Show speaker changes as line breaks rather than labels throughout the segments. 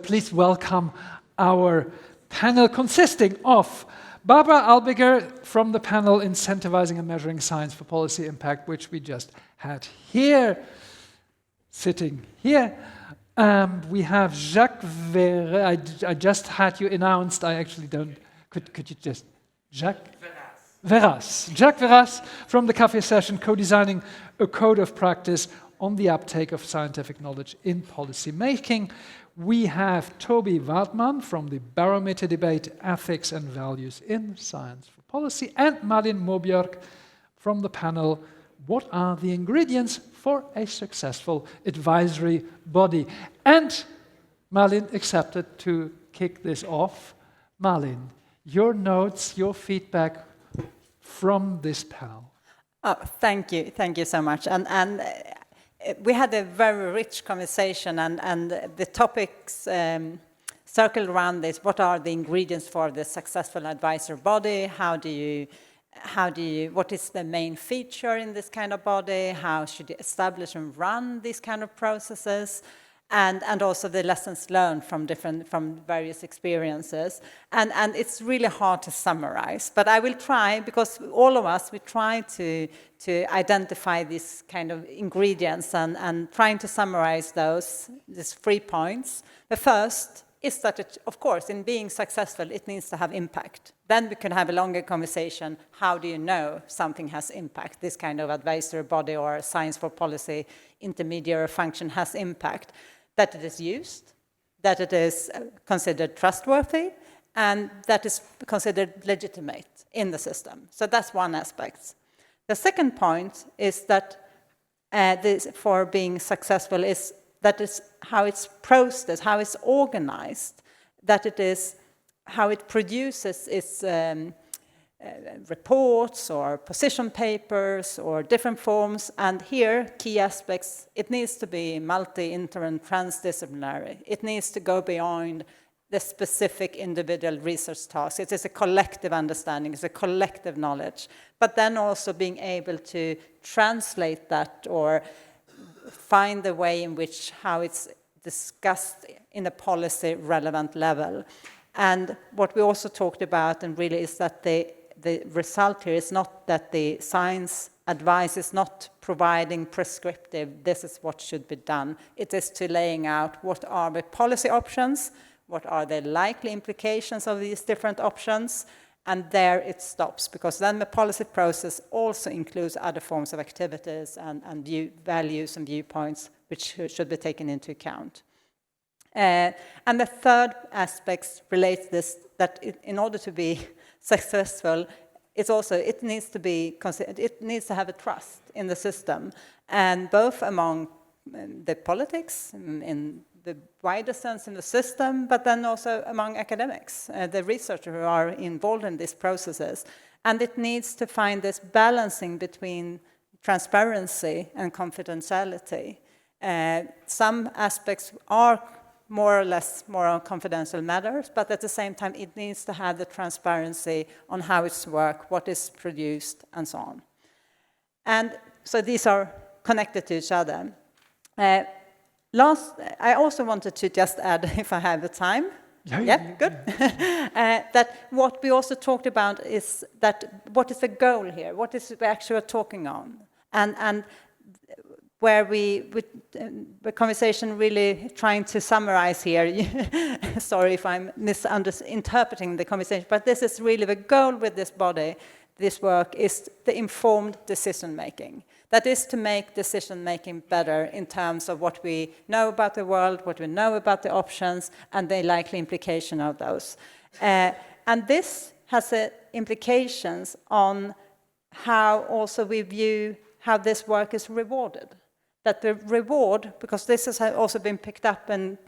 Please welcome our panel consisting of Barbara Albiger from the panel Incentivizing and Measuring Science for Policy Impact, which we just had here, sitting here. We have Jacques Verraes. I just had you announced. I actually don't. Could you just Jacques Verraes. Jacques Verraes from the Café Session, co-designing a code of practice on the uptake of scientific knowledge in policy making. We have Toby Wardman from the Barometer Debate, Ethics and Values in Science for Policy, and Malin Mobjörk from the panel, What are the ingredients for a successful advisory body? And Malin accepted to kick this off. Malin, your notes, your feedback from this panel.
Oh, thank you so much. And we had a very rich conversation, and the topics circled around this. What are the ingredients for the successful advisory body? What is the main feature in this kind of body? How should you establish and run these kind of processes? And also the lessons learned from various experiences. And it's really hard to summarize, but I will try, because all of us, we try to identify these kind of ingredients and trying to summarize these 3 points. The first is that, of course, in being successful, it needs to have impact. Then we can have a longer conversation. How do you know something has impact? This kind of advisory body or science for policy intermediary function has impact. That it is used, that it is considered trustworthy, and that is considered legitimate in the system. So that's one aspect. The second point is that for being successful is how it's processed, how it's organized, that it is how it produces its reports or position papers or different forms. And here, key aspects, it needs to be multi, inter, and transdisciplinary. It needs to go beyond the specific individual research task. It is a collective understanding, it's a collective knowledge. But then also being able to translate that or find the way in which how it's discussed in a policy relevant level. And what we also talked about, and really, is that the result here is not that the science advice is not providing prescriptive, this is what should be done. It is to laying out what are the policy options, what are the likely implications of these different options, and there it stops, because then the policy process also includes other forms of activities and values and viewpoints which should be taken into account. And the third aspect relates to this, that in order to be successful, it needs to have a trust in the system, and both among the politics in the wider sense in the system, but then also among academics, the researchers who are involved in these processes. And it needs to find this balancing between transparency and confidentiality. Some aspects are more or less more on confidential matters, but at the same time, it needs to have the transparency on how it's worked, what is produced, and so on. And so these are connected to each other. I also wanted to just add, if I have the time. Yeah, good. That what we also talked about is that what is the goal here? What is we actually talking on? And where the conversation really trying to summarize here, sorry if I'm misinterpreting the conversation, but this is really the goal with this body, this work, is the informed decision-making. That is to make decision-making better in terms of what we know about the world, what we know about the options, and the likely implication of those. And this has implications on how also we view how this work is rewarded. That the reward, because this has also been picked up and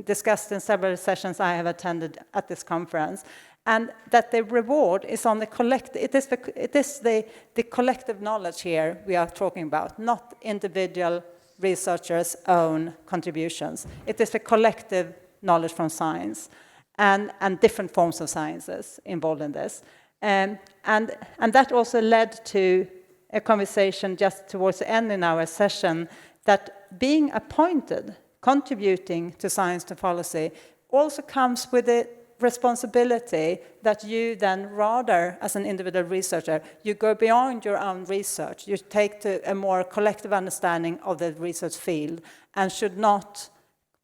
discussed in several sessions I have attended at this conference, and that the reward is on the collective. It is the collective knowledge here we are talking about, not individual researchers' own contributions. It is the collective knowledge from science and different forms of sciences involved in this. And that also led to a conversation just towards the end in our session, that being appointed, contributing to science to policy, also comes with the responsibility that you then rather, as an individual researcher, you go beyond your own research. You take to a more collective understanding of the research field and should not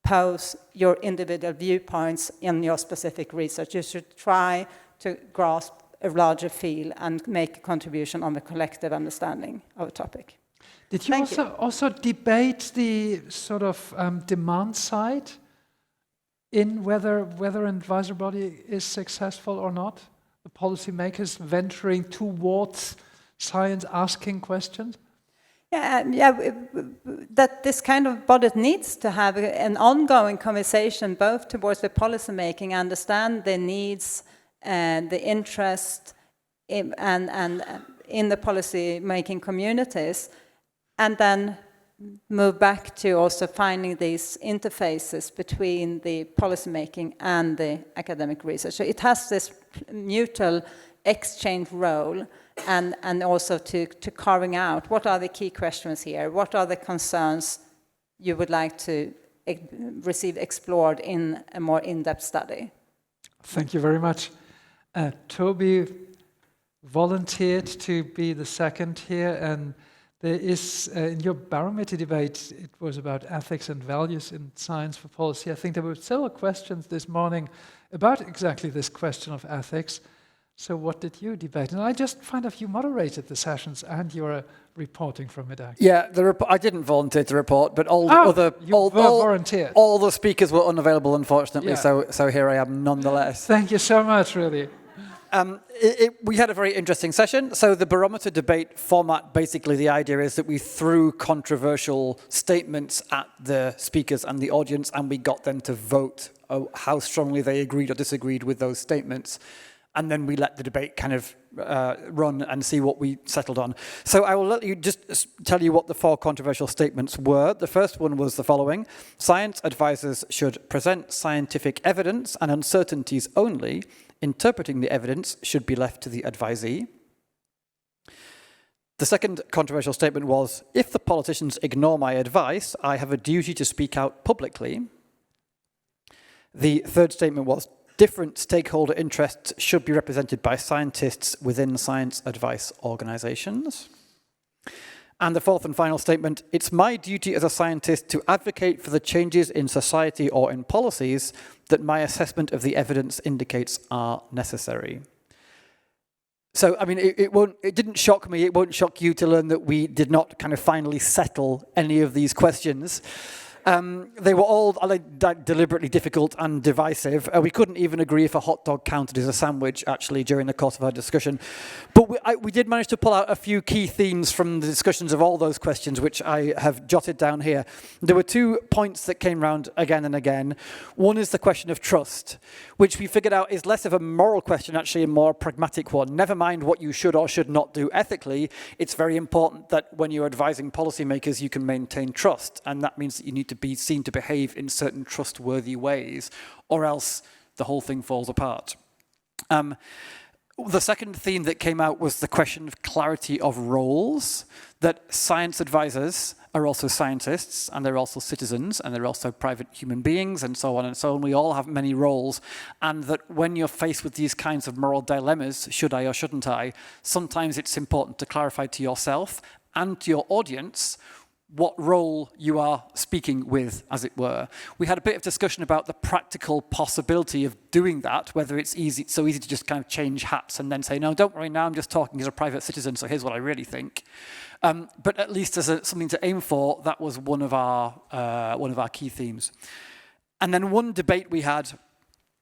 pose your individual viewpoints in your specific research. You should try to grasp a larger field and make a contribution on the collective understanding of a topic.
Did you also debate the sort of demand side in whether an advisory body is successful or not? The policymakers venturing towards science, asking questions? That this kind of body needs to have an ongoing conversation both towards the policy making, understand the needs and the interest in the policy making communities, and then move back to also finding these interfaces between the policymaking and the academic research. So it has this mutual exchange role, and also to carving out what are the key questions here, what are the concerns you would like to receive explored in a more in-depth study. Thank you very much. Toby volunteered to be the second here, and there is, in your barometer debate, it was about ethics and values in science for policy. I think there were several questions this morning about exactly this question of ethics. So what did you debate? And I just find out you moderated the sessions and you're reporting from it.
Yeah, I didn't volunteer to report, but all the speakers were unavailable, unfortunately. Yeah. So here I am nonetheless.
Thank you so much, really.
We had a very interesting session. So the barometer debate format, basically the idea is that we threw controversial statements at the speakers and the audience, and we got them to vote how strongly they agreed or disagreed with those statements. And then we let the debate kind of run and see what we settled on. So I will let you just tell you what the 4 controversial statements were. The first one was the following: science advisors should present scientific evidence and uncertainties only. Interpreting the evidence should be left to the advisee. The second controversial statement was, if the politicians ignore my advice, I have a duty to speak out publicly. The third statement was, different stakeholder interests should be represented by scientists within science advice organizations. And the fourth and final statement, it's my duty as a scientist to advocate for the changes in society or in policies that my assessment of the evidence indicates are necessary. So, I mean, it didn't shock me, it won't shock you to learn that we did not kind of finally settle any of these questions. They were all deliberately difficult and divisive. We couldn't even agree if a hot dog counted as a sandwich, actually, during the course of our discussion. But we did manage to pull out a few key themes from the discussions of all those questions, which I have jotted down here. There were 2 points that came round again and again. One is the question of trust, which we figured out is less of a moral question, actually, a more pragmatic one. Never mind what you should or should not do ethically. It's very important that when you're advising policymakers, you can maintain trust. And that means that you need to be seen to behave in certain trustworthy ways, or else the whole thing falls apart. The second theme that came out was the question of clarity of roles, that science advisors are also scientists, and they're also citizens, and they're also private human beings, and so on and so on. We all have many roles, and that when you're faced with these kinds of moral dilemmas, should I or shouldn't I, sometimes it's important to clarify to yourself and to your audience what role you are speaking with, as it were. We had a bit of discussion about the practical possibility of doing that, whether it's so easy to just kind of change hats and then say, no, don't worry, now I'm just talking as a private citizen, so here's what I really think. But at least as something to aim for, that was one of our key themes. And then one debate we had,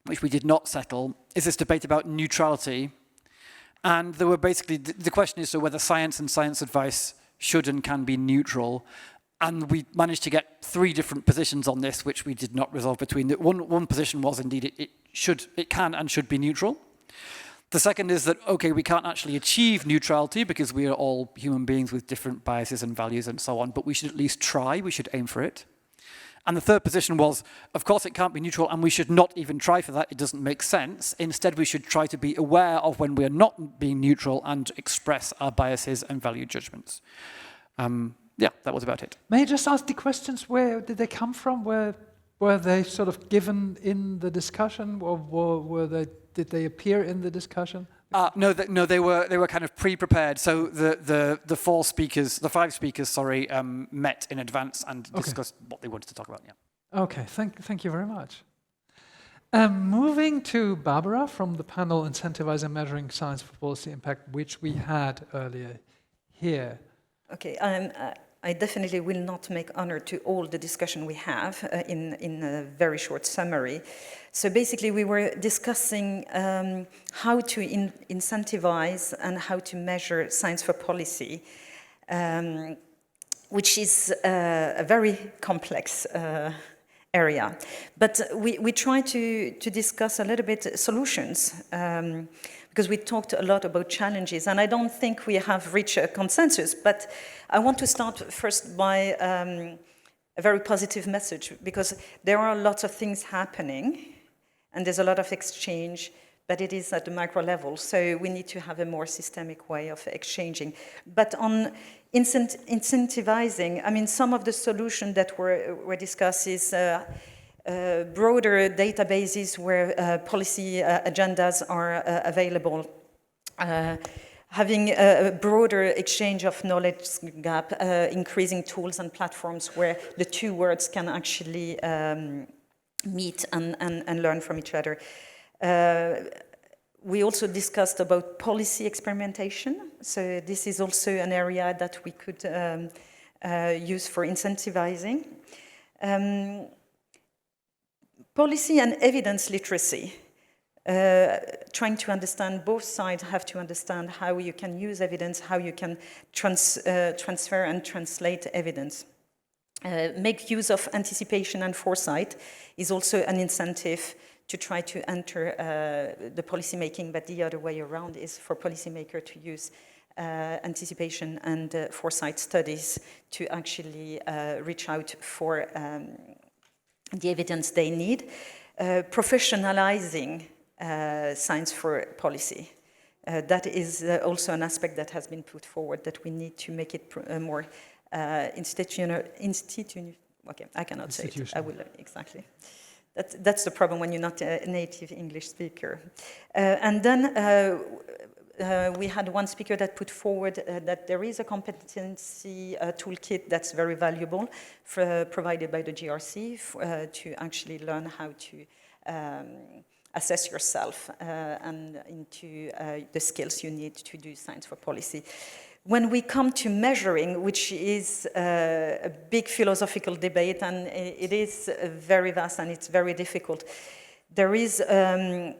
which we did not settle, is this debate about neutrality. And there were basically, the question is so whether science and science advice should and can be neutral. And we managed to get 3 different positions on this, which we did not resolve between. One position was indeed it can and should be neutral. The second is that, okay, we can't actually achieve neutrality because we are all human beings with different biases and values and so on, but we should at least try, we should aim for it. And the third position was, of course it can't be neutral and we should not even try for that, it doesn't make sense. Instead, we should try to be aware of when we're not being neutral and express our biases and value judgments. Yeah, that was about it.
May I just ask the questions, where did they come from? were they sort of given in the discussion, or did they appear in the discussion?
No, they were kind of pre-prepared. So the five speakers, met in advance and discussed what they wanted to talk about. Yeah.
Okay, thank you very much. Moving to Barbara from the panel Incentivizing and Measuring Science for Policy Impact, which we had earlier here.
Okay, I definitely will not make honor to all the discussion we have in a very short summary. So basically we were discussing how to incentivize and how to measure science for policy, which is a very complex area. But we try to discuss a little bit solutions, because we talked a lot about challenges, and I don't think we have reached a consensus, but I want to start first by a very positive message, because there are lots of things happening, and there's a lot of exchange, but it is at the micro level, so we need to have a more systemic way of exchanging. But on incentivizing, I mean, some of the solutions that were discussed is broader databases where policy agendas are available, having a broader exchange of knowledge gap, increasing tools and platforms where the two words can actually meet and learn from each other. We also discussed about policy experimentation. So this is also an area that we could use for incentivizing. Policy and evidence literacy. Trying to understand, both sides have to understand how you can use evidence, how you can transfer and translate evidence. Make use of anticipation and foresight is also an incentive to try to enter the policy making, but the other way around is for policymaker to use anticipation and foresight studies to actually reach out for the evidence they need. Professionalizing science for policy. That is also an aspect that has been put forward, that we need to make it more okay, I cannot say it. I will, exactly. That's the problem when you're not a native English speaker. And then we had one speaker that put forward that there is a competency toolkit that's very valuable, provided by the GRC to actually learn how to assess yourself and into the skills you need to do science for policy. When we come to measuring, which is a big philosophical debate, and it is very vast and it's very difficult, there's been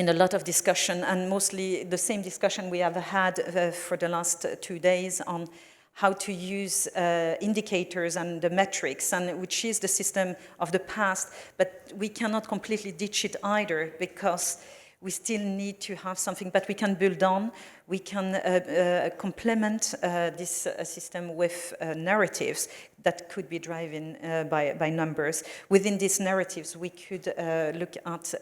a lot of discussion, and mostly the same discussion we have had for the last 2 days on how to use indicators and the metrics, and which is the system of the past, but we cannot completely ditch it either, because we still need to have something that we can build on. We can complement this system with narratives that could be driven by numbers. Within these narratives, we could look at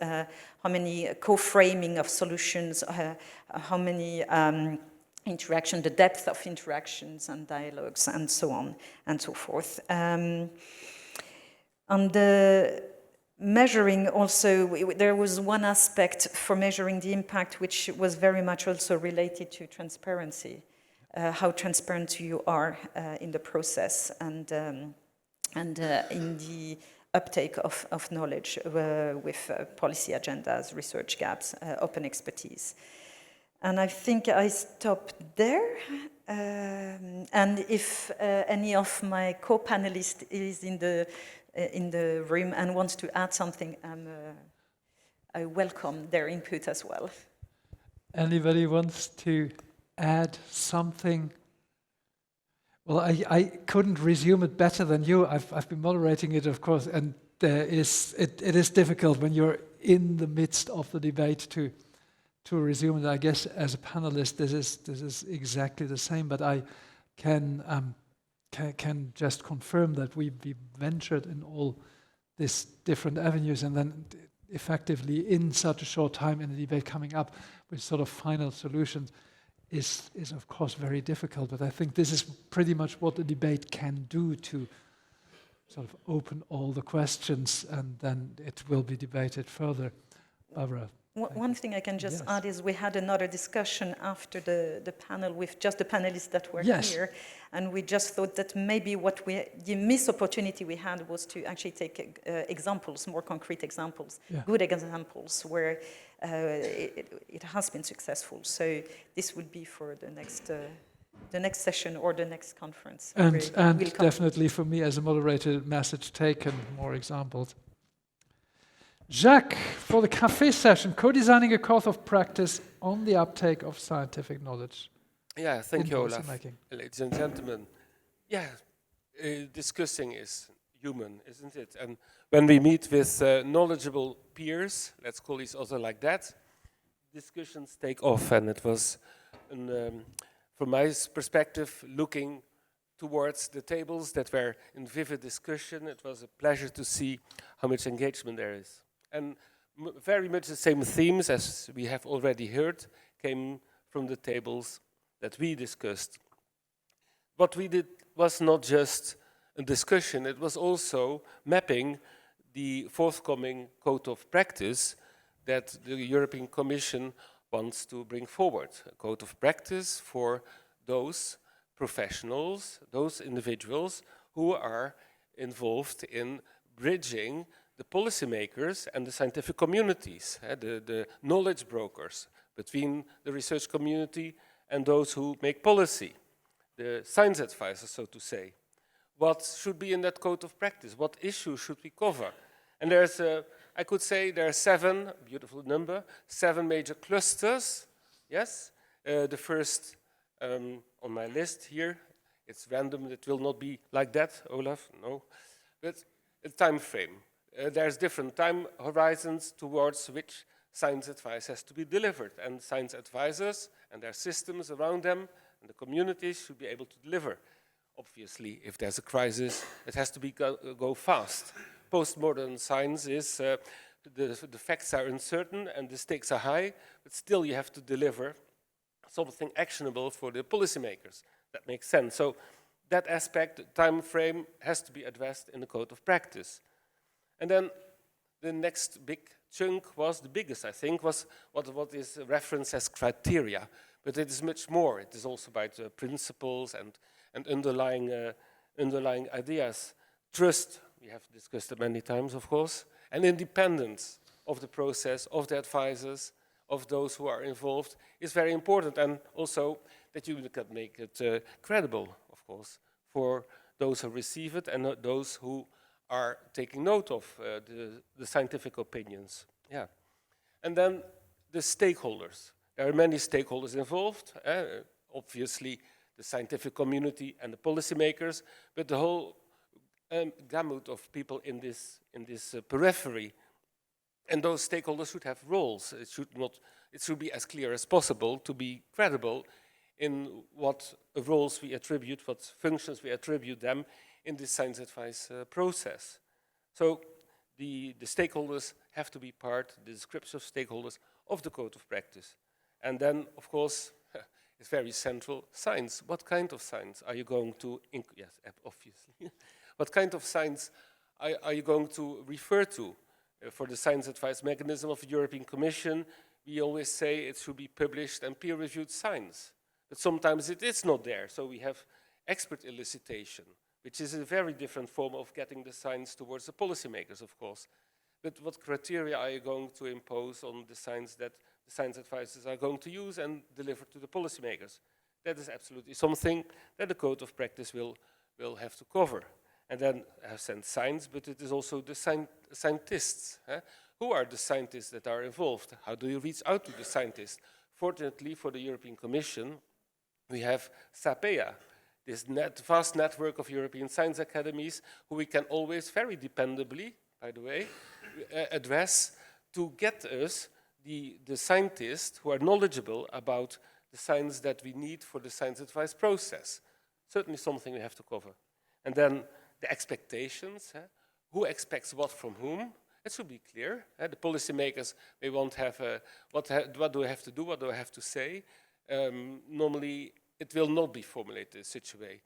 how many co-framing of solutions, how many interaction, the depth of interactions and dialogues, and so on and so forth. On the measuring also, there was one aspect for measuring the impact which was very much also related to transparency, how transparent you are in the process and in the uptake of knowledge with policy agendas, research gaps, open expertise. And I think I stop there. And if any of my co-panelists is in the room and wants to add something, I welcome their input as well.
Anybody wants to add something? Well, I couldn't resume it better than you. I've been moderating it, of course, and it is difficult when you're in the midst of the debate to resume it. I guess as a panelist, this is exactly the same. But I can just confirm that we ventured in all these different avenues, and then effectively in such a short time in the debate coming up with sort of final solutions is of course very difficult. But I think this is pretty much what the debate can do to sort of open all the questions, and then it will be debated further. Barbara.
One thing I can just
Yes.
add is we had another discussion after the panel with just the panelists that were
Yes.
here, and we just thought that maybe the missed opportunity we had was to actually take examples, more concrete examples, good examples where it has been successful. So this would be for the next session or the next conference.
And definitely for me as a moderator, message taken, more examples. Jacques, for the cafe session, co-designing a course of practice on the uptake of scientific knowledge.
Yeah, thank you, Olaf.
Making.
Ladies and gentlemen. Yeah, discussing is human, isn't it? And when we meet with knowledgeable peers, let's call each other like that, discussions take off. And it was, from my perspective, looking towards the tables that were in vivid discussion, it was a pleasure to see how much engagement there is. And very much the same themes as we have already heard came from the tables that we discussed. What we did was not just a discussion, it was also mapping the forthcoming code of practice that the European Commission wants to bring forward. A code of practice for those professionals, those individuals who are involved in bridging the policymakers and the scientific communities, the knowledge brokers between the research community and those who make policy, the science advisors, so to say. What should be in that code of practice? What issues should we cover? And there's, I could say there are 7, beautiful number, 7 major clusters, yes? The first on my list here, it's random, it will not be like that, Olaf, no. But a time frame. There's different time horizons towards which science advice has to be delivered. And science advisors and their systems around them and the communities should be able to deliver. Obviously, if there's a crisis, it has to be go fast. Postmodern science is, the facts are uncertain and the stakes are high, but still you have to deliver something actionable for the policymakers. That makes sense. So that aspect, the time frame, has to be addressed in the code of practice. And then the next big chunk was, the biggest I think, was what is referenced as criteria. But it is much more. It is also about principles and underlying ideas. Trust, we have discussed it many times, of course, and independence of the process, of the advisors, of those who are involved is very important. And also that you can make it credible, of course, for those who receive it and those who are taking note of the scientific opinions. Yeah. And then the stakeholders. There are many stakeholders involved. Obviously, the scientific community and the policymakers, but the whole gamut of people in this periphery. And those stakeholders should have roles. It should be as clear as possible to be credible in what roles we attribute, what functions we attribute them in this science advice process. So the stakeholders have to be part, the description of stakeholders, of the code of practice. And then, of course, it's very central, science. What kind of science are you going to, yes, obviously. What kind of science are you going to refer to? For the science advice mechanism of the European Commission, we always say it should be published and peer-reviewed science. But sometimes it is not there, so we have expert elicitation, which is a very different form of getting the science towards the policymakers, of course. But what criteria are you going to impose on the science that the science advisors are going to use and deliver to the policymakers? That is absolutely something that the code of practice will have to cover. And then I have said science, but it is also the scientists. Who are the scientists that are involved? How do you reach out to the scientists? Fortunately for the European Commission, we have SAPEA, this vast network of European science academies who we can always very dependably, by the way, address to get us the scientists who are knowledgeable about the science that we need for the science advice process. Certainly something we have to cover. And then the expectations, who expects what from whom? It should be clear. The policymakers, they won't have, what do I have to do, what do I have to say? Normally, it will not be formulated in such a way.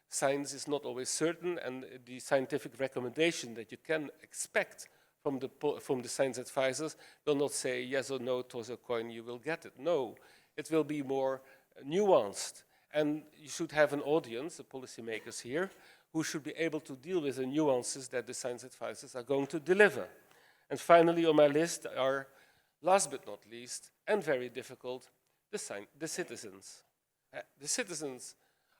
science is not always certain, and the scientific recommendation that you can expect from the science advisors will not say yes or no, toss a coin, you will get it. No, it will be more nuanced. And you should have an audience, the policymakers here, who should be able to deal with the nuances that the science advisors are going to deliver. And finally on my list are, last but not least, and very difficult, the citizens. The citizens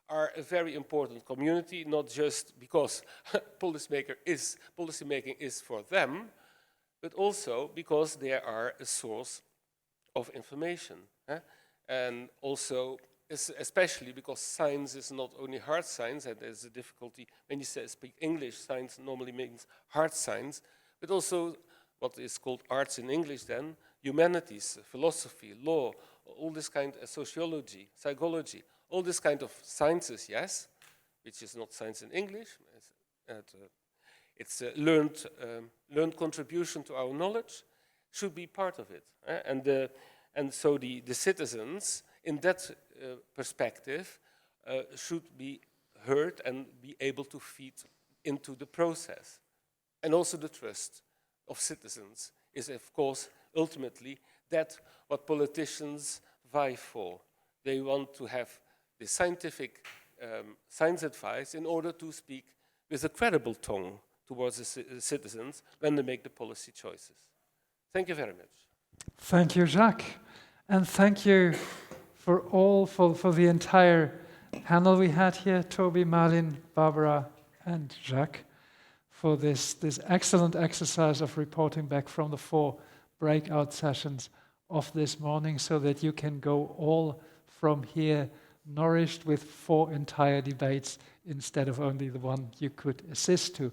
are a very important community, not just because policymaking is for them, but also because they are a source of information. And also, especially because science is not only hard science, and there's a difficulty when you speak English, science normally means hard science, but also what is called arts in English then, humanities, philosophy, law, all this kind of sociology, psychology, all this kind of sciences, yes, which is not science in English, it's learned contribution to our knowledge, should be part of it. And so the citizens, in that perspective, should be heard and be able to feed into the process. And also the trust of citizens is, of course, ultimately that what politicians vie for. They want to have the scientific science advice in order to speak with a credible tongue towards the citizens when they make the policy choices. Thank you very much.
Thank you, Jacques. And thank you for the entire panel we had here, Toby, Malin, Barbara, and Jacques, for this excellent exercise of reporting back from the 4 breakout sessions of this morning, so that you can go all from here nourished with 4 entire debates instead of only the one you could assist to.